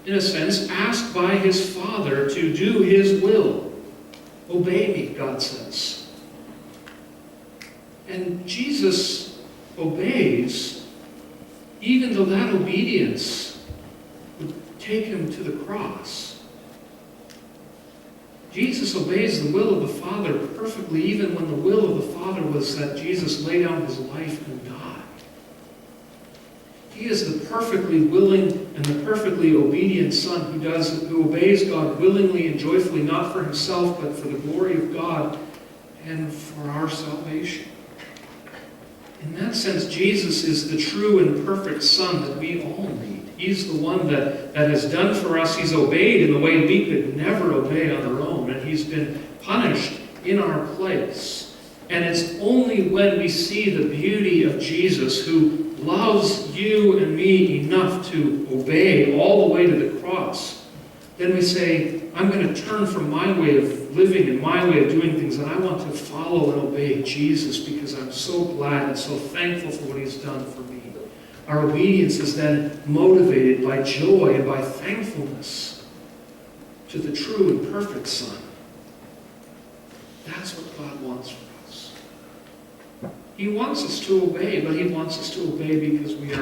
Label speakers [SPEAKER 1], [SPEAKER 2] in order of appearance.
[SPEAKER 1] in a sense, asked by his Father to do his will. Obey me, God says. And Jesus obeys, even though that obedience would take him to the cross. Jesus obeys the will of the Father perfectly, even when the will of the Father was that Jesus lay down his life and die. He is the perfectly willing and the perfectly obedient Son who obeys God willingly and joyfully, not for himself, but for the glory of God and for our salvation. In that sense, Jesus is the true and perfect Son that we all need. He's the one that has done for us. He's obeyed in the way we could never obey on our own, and he's been punished in our place. And it's only when we see the beauty of Jesus, who loves you and me enough to obey all the way to the cross, then we say, I'm going to turn from my way of living and my way of doing things, and I want to follow and obey Jesus because I'm so glad and so thankful for what he's done for me. Our obedience is then motivated by joy and by thankfulness to the true and perfect Son. That's what God wants from us. He wants us to obey, but he wants us to obey because we are